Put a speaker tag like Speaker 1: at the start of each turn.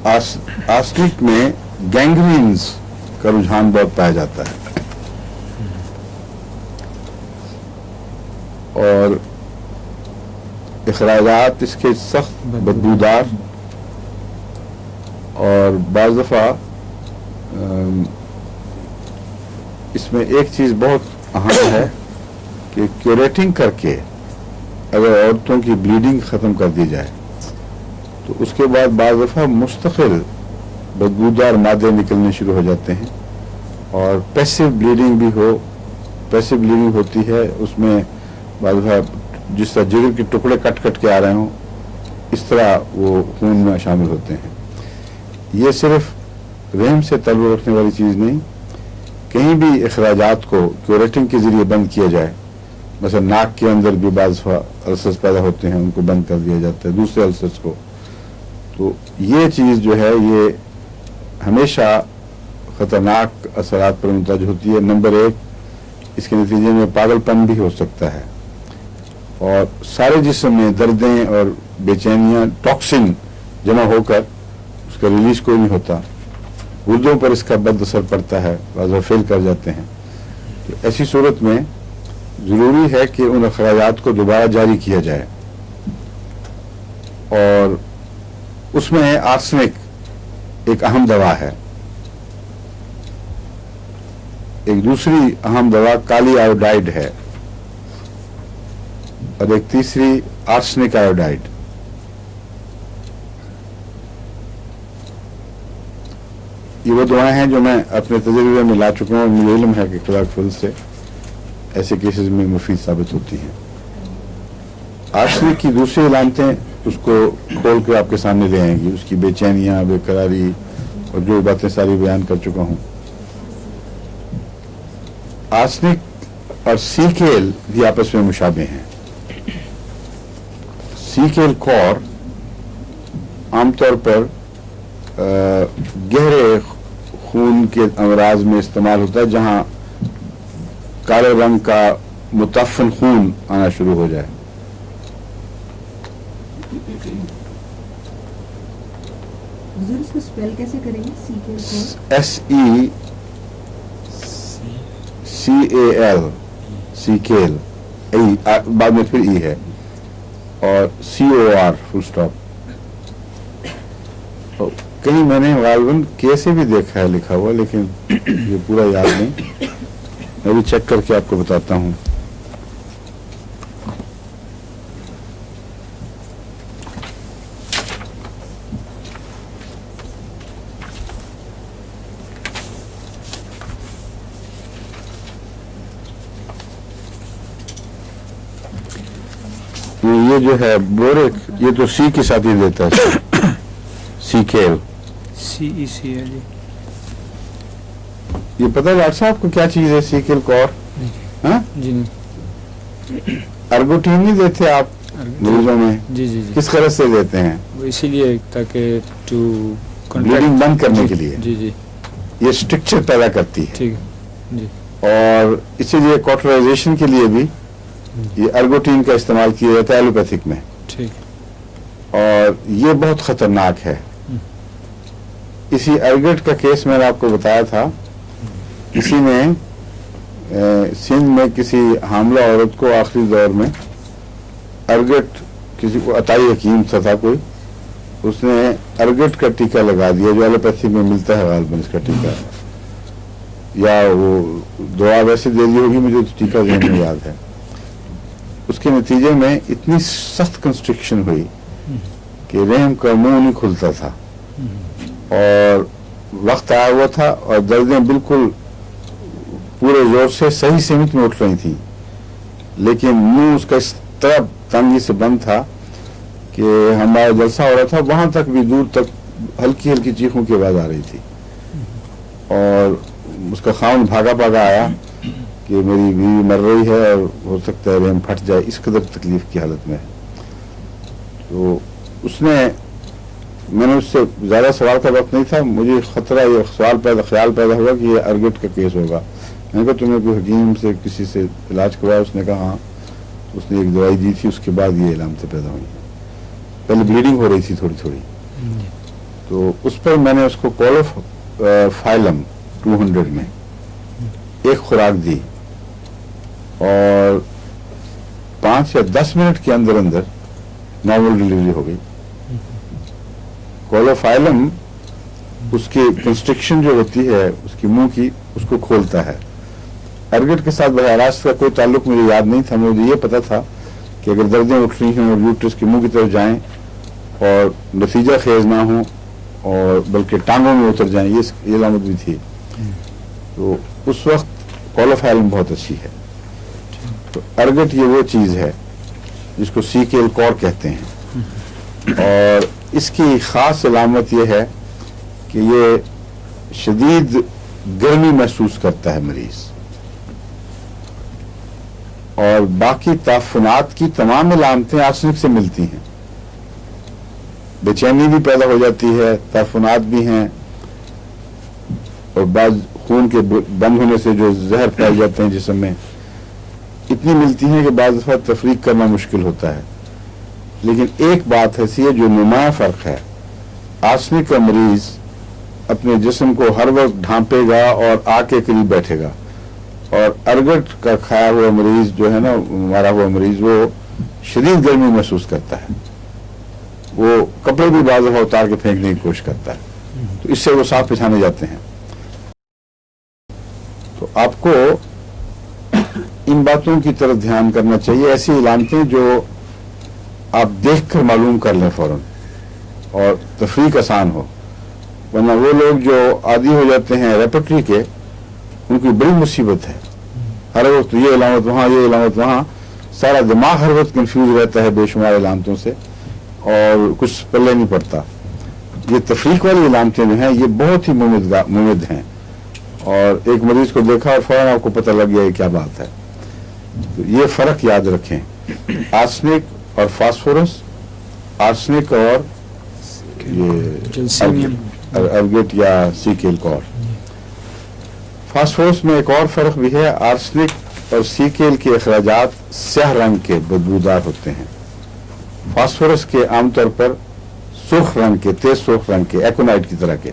Speaker 1: Arsenic में गैंग्रीन्स का रुझान बहुत पाया जाता है और अखराजात इसके सख्त बदबूदार और बाज़ दफ़ा इसमें एक चीज़ बहुत अहम है कि क्यूरेटिंग करके अगर औरतों की ब्लीडिंग ख़त्म कर दी जाए तो उसके बाद बाज़ दफ़ा मुस्तकिल बदबूदार मादे निकलने शुरू हो जाते हैं और पैसिव ब्लीडिंग भी पैसिव ब्लीडिंग होती है, उसमें बाज़ दफ़ा जिस तरह जिगर के टुकड़े कट कट के आ रहे हों इस तरह वो खून में शामिल होते हैं। ये सिर्फ रहम से ताल्लुक़ रखने वाली चीज़ नहीं, कहीं भी अखराजात को क्यूरेटिंग के ज़रिए बंद किया जाए, mesela नाक के अंदर भी बाज़ अल्सर्स पैदा होते हैं, उनको बंद कर दिया जाता है दूसरे अल्सर्स को, तो ये चीज़ जो है ये हमेशा ख़तरनाक असरात पर मुंतज होती है। नंबर एक, इसके नतीजे में पागलपन भी हो सकता है और सारे जिस्म में दर्दें और बेचैनियाँ, टॉक्सिन जमा होकर उसका रिलीज कोई नहीं होता, गुर्दों पर इसका बद असर पड़ता है, बाज़ फेल कर जाते हैं। तो ऐसी सूरत में ज़रूरी है कि उन अखराजात को दोबारा जारी किया जाए और उसमें आर्सेनिक एक अहम दवा है। एक दूसरी अहम दवा काली आयोडाइड है और एक तीसरी आर्सेनिक आयोडाइड। ये वो दवाएं हैं जो मैं अपने तजुर्बे में ला चुका हूँ और मुझे इल्म है कि खुदा के फज़ल से ऐसे केसेस में मुफीद साबित होती हैं। आर्सेनिक की दूसरी इलामतें उसको खोल के आपके सामने ले आएंगी, उसकी बेचैनियाँ, बेकरारी और जो बातें सारी बयान कर चुका हूँ। आर्सेनिक और सीकेल भी आपस में मुशाबे हैं। सीकेल कॉर आमतौर पर गहरे खून के अमराज में इस्तेमाल होता है जहाँ काले रंग का मुतफ़न खून आना शुरू हो जाए।
Speaker 2: इसको स्पेल कैसे करेंगे?
Speaker 1: SECAL, सीकेल, बाद में फिर ई है और COR फुल स्टॉप। कहीं मैंने गालबन कैसे भी देखा है लिखा हुआ, लेकिन ये पूरा याद नहीं, मैं भी चेक करके आपको बताता हूँ। ये जो है बोरिक, ये तो सी के साथ ही देता है, सीकेल,
Speaker 3: CECL।
Speaker 1: ये पता है डॉक्टर साहब को क्या चीज है सीकेल कॉर? हाँ
Speaker 3: जी नहीं,
Speaker 1: अर्गोटीन नहीं देते आप मरीजों में?
Speaker 3: जी जी जी,
Speaker 1: किस तरह से देते हैं?
Speaker 3: वो इसीलिए ताकि टू
Speaker 1: ब्लीडिंग बंद करने के लिए।
Speaker 3: जी जी,
Speaker 1: ये स्ट्रक्चर पैदा करती है
Speaker 3: ठीक है जी।
Speaker 1: और इसीलिए कॉटराइजेशन के लिए भी ये अर्गोटीन का इस्तेमाल किया जाता है एलोपैथिक में,
Speaker 3: ठीक,
Speaker 1: और ये बहुत खतरनाक है। इसी अर्गट का केस मैंने आपको बताया था, किसी ने सिंध में किसी हामला औरत को आखिरी दौर में अर्गट, किसी को अताई हकीम था कोई, उसने अर्गट का टीका लगा दिया जो एलोपैथी में मिलता है गालबन इसका टीका, या वो दवा वैसे दे दी होगी, मुझे तो टीका ज़हन में याद है। उसके नतीजे में इतनी सख्त कंस्ट्रिक्शन हुई कि रहम का मुंह नहीं खुलता था और वक्त आया हुआ था और दर्दें बिल्कुल पूरे जोर से सही सीमित में उठ रही थी, लेकिन मुंह उसका इस तरह तंगी से बंद था कि हमारा जलसा हो रहा था, वहां तक भी दूर तक हल्की हल्की चीखों की आवाज आ रही थी और उसका खाउन भागा भागा आया कि मेरी बीवी मर रही है और हो सकता है रहम फट जाए, इस कदर तकलीफ की हालत में। तो उसने, मैंने उससे ज़्यादा सवाल का वक्त नहीं था, मुझे खतरा, ये ख्याल पैदा हुआ कि ये अर्गट का केस होगा। मैंने कहा तुम्हें कोई हकीम से किसी से इलाज करवाया? उसने कहा हाँ, उसने एक दवाई दी थी, उसके बाद ये इलामतें पैदा हुई। पहले ब्लीडिंग हो रही थी थोड़ी थोड़ी, तो उस पर मैंने उसको क्लोरोफाइलम 200 में एक खुराक दी और 5 या 10 मिनट के अंदर अंदर नॉर्मल डिलीवरी हो गई। क्लोरोफाइलम उसकी कंस्ट्रिक्शन जो होती है उसकी मुंह की, उसको खोलता है। अर्गेट के साथ बराह रास्त का कोई ताल्लुक मुझे याद नहीं था। मुझे ये पता था कि अगर दर्दें उठ रही हैं और यूट्रस की मुंह की तरफ जाएं और नतीजा खेज ना हो और बल्कि टांगों में उतर जाएं, ये अलामत भी थी। तो उस वक्त क्लोरोफाइलम बहुत अच्छी है। तो अर्गेट ये वो चीज़ है जिसको सीकेल कॉर कहते हैं और इसकी ख़ास अलामत यह है कि ये शदीद गर्मी महसूस करता है मरीज़ और बाकी ताफुनात की तमाम अलामतें आर्सेनिक से मिलती हैं। बेचैनी भी पैदा हो जाती है, ताफुनात भी हैं और बाद खून के बंद होने से जो जहर फैल जाते हैं जिस्म में, इतनी मिलती हैं कि बाद दफा तफरीक करना मुश्किल होता है। लेकिन एक बात ऐसी है जो नुमाया फ़र्क है, आर्सेनिक का मरीज़ अपने जिस्म को हर वक्त ढांपेगा और आग के करीब बैठेगा और अर्गट का खाया हुआ मरीज जो है ना, मारा हुआ मरीज, वो शदीद गर्मी महसूस करता है। वो कपड़े भी बाज़ दफ़ा उतार के फेंकने की कोशिश करता है, तो इससे वो साफ पिछाने जाते हैं। तो आपको इन बातों की तरफ ध्यान करना चाहिए, ऐसी इलामतें जो आप देख कर मालूम कर लें फौरन और तफरीक आसान हो। वरना वो लोग जो आदी हो जाते हैं रेपटरी के, उनकी बड़ी मुसीबत है। हर वक्त ये इलामत वहाँ, ये इलामत वहाँ, सारा दिमाग हर वक्त कंफ्यूज रहता है बेशुमार इलामतों से और कुछ पल्ले नहीं पड़ता। ये तफरीक वाली इलामतें जो हैं ये बहुत ही मुमिद हैं और एक मरीज को देखा और फौरन आपको पता लग गया क्या बात है। तो ये फ़र्क याद रखें, आर्सेनिक और फास्फोरस, आर्सेनिक और ये अर्गेट या सीकेल कॉर। फास्फोरस में एक और फ़र्क भी है, आर्सेनिक और सीकेल के अखराजात स्याह रंग के बदबूदार होते हैं। फास्फोरस के आमतौर पर सुर्ख रंग के, तेज सुर्ख रंग के, एकोनाइट की तरह के।